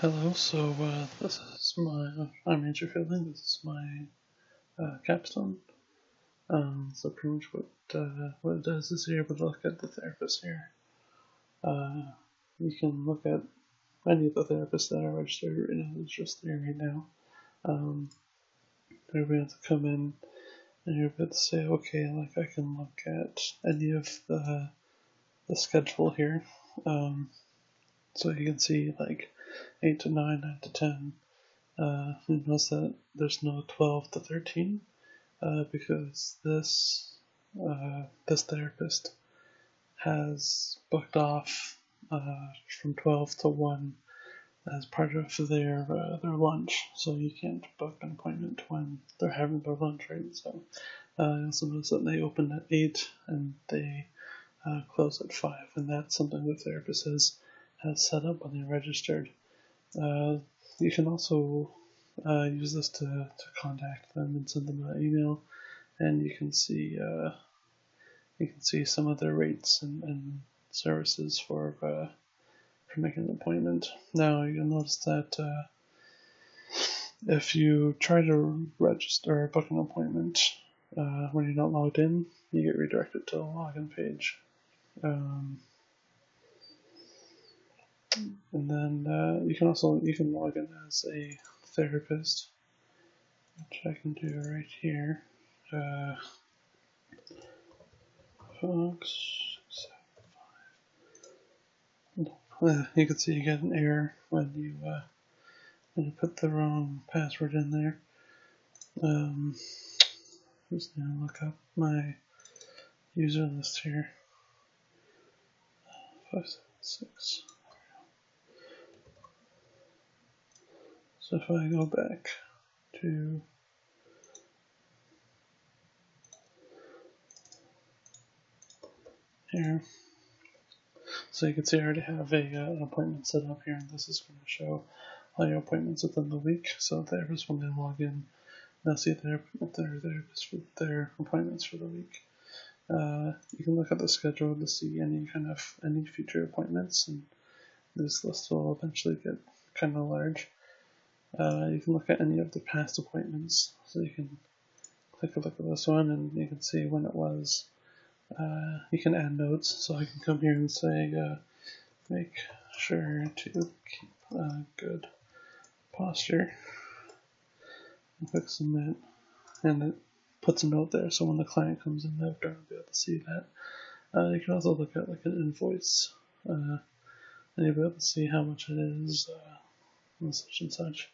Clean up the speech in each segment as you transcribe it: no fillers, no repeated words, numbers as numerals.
Hello, so this is I'm Andrew Fielding, this is my capstone. So pretty much what it does is you're able to look at the therapist here. You can look at any of the therapists that are registered right now, that's just there right now. You're able to come in and you're able to say, okay, like I can look at any of the schedule here. So you can see like 8 to 9, 9 to 10. You notice that there's no 12 to 13 because this therapist has booked off from 12 to 1 as part of their lunch, so you can't book an appointment when they're having their lunch, right? So I also notice that they open at 8 and they close at 5, and that's something the therapist has set up when they registered. You can also use this to contact them and send them an email, and you can see some of their rates and services for making an appointment. Now you'll notice that if you try to register or book an appointment when you're not logged in, you get redirected to the login page. And then you can log in as a therapist, which I can do right here. Folks, you can see you get an error when you put the wrong password in there. Just gonna look up my user list here. 576. So if I go back to here, so you can see I already have an appointment set up here, and this is going to show all your appointments within the week. So therapists, when they log in, they'll see their therapists for their appointments for the week. You can look at the schedule to see any future appointments, and this list will eventually get kind of large. You can look at any of the past appointments, so you can click a look at this one, and you can see when it was. You can add notes, so I can come here and say, make sure to keep good posture, and click submit, and it puts a note there, so when the client comes in, they'll be able to see that. You can also look at like an invoice, and you'll be able to see how much it is, and such and such.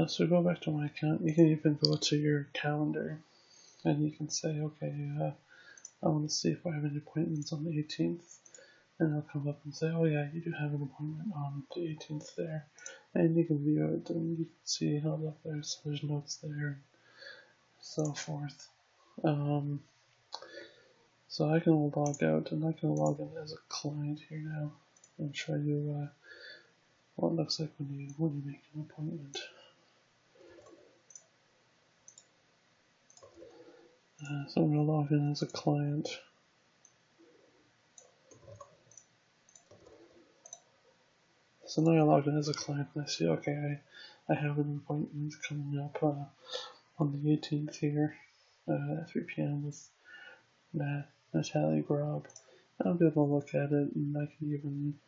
So go back to my account. You can even go to your calendar, and you can say, okay, I want to see if I have any appointments on the 18th, and it'll come up and say, oh yeah, you do have an appointment on the 18th there, and you can view it, and you can see how there's notes there, and so forth. So I can log out, and I can log in as a client here now, and show you what it looks like when you make an appointment. So I'm going to log in as a client. So now I logged in as a client, and I see, okay, I have an appointment coming up on the 18th here at 3 p.m. with Natalie Grob. I'll be able to look at it, and I can even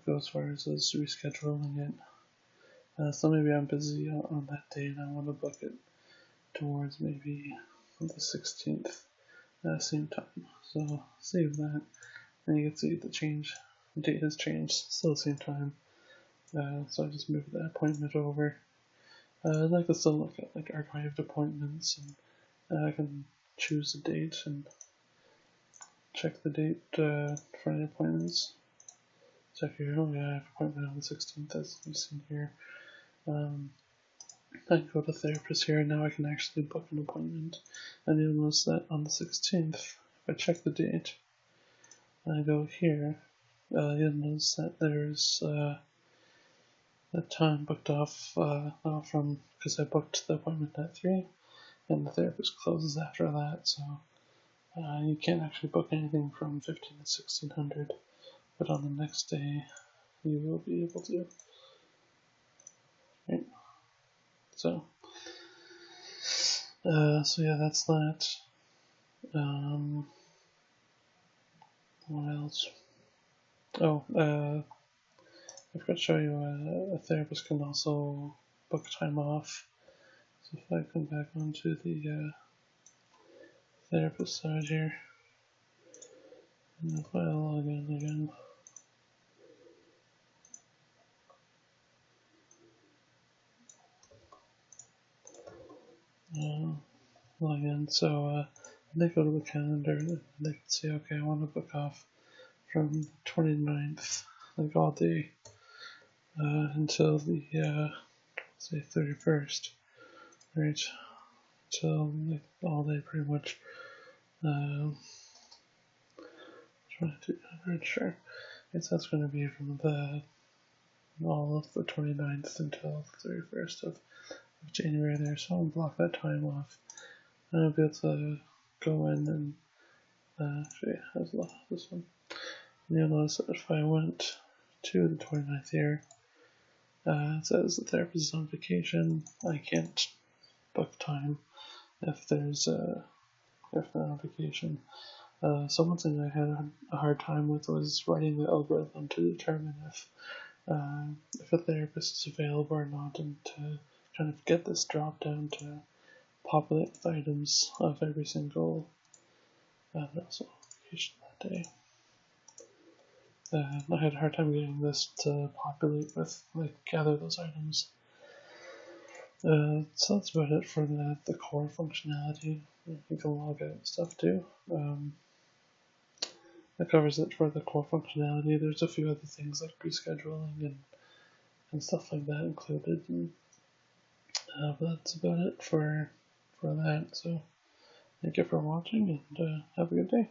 go as far as rescheduling it. So maybe I'm busy on that day, and I want to book it towards maybe the 16th, same time. So save that, and you can see the date has changed, still the same time. So I just moved that appointment over. And I can still look at like archived appointments, and I can choose the date and check the date for any appointments. Check here, oh yeah, I have an appointment on the 16th, as you've seen here. I can go to therapist here, and now I can actually book an appointment. And you'll notice that on the 16th, if I check the date, and I go here, you'll notice that there's the time booked off from, because I booked the appointment at 3, and the therapist closes after that, so you can't actually book anything from 15 to 1600, but on the next day you will be able to. Right? So yeah, that's that. What else? Oh, I forgot to show you a therapist can also book time off. So if I come back onto the therapist side here, and if I log in again, log in. So they go to the calendar and they can say, okay, I want to book off from 29th, like all day, until the say 31st, right? Till like all day pretty much. 2200, sure. I guess that's going to be from all of the 29th until the 31st of January there, so I'll block that time off. And I'll be able to go in and actually, how's this one? And you'll notice that if I went to the 29th here, it says the therapist is on vacation. I can't book time if there's if they're on vacation. So one thing I had a hard time with was writing the algorithm to determine if a therapist is available or not, and to kind of get this drop down to populate with items of every single also vacation that day. I had a hard time getting this to populate with, like, gather those items. So that's about it for the core functionality. You can log out stuff too. That covers it for the core functionality. There's a few other things like rescheduling and stuff like that included. But that's about it for that. So thank you for watching, and have a good day.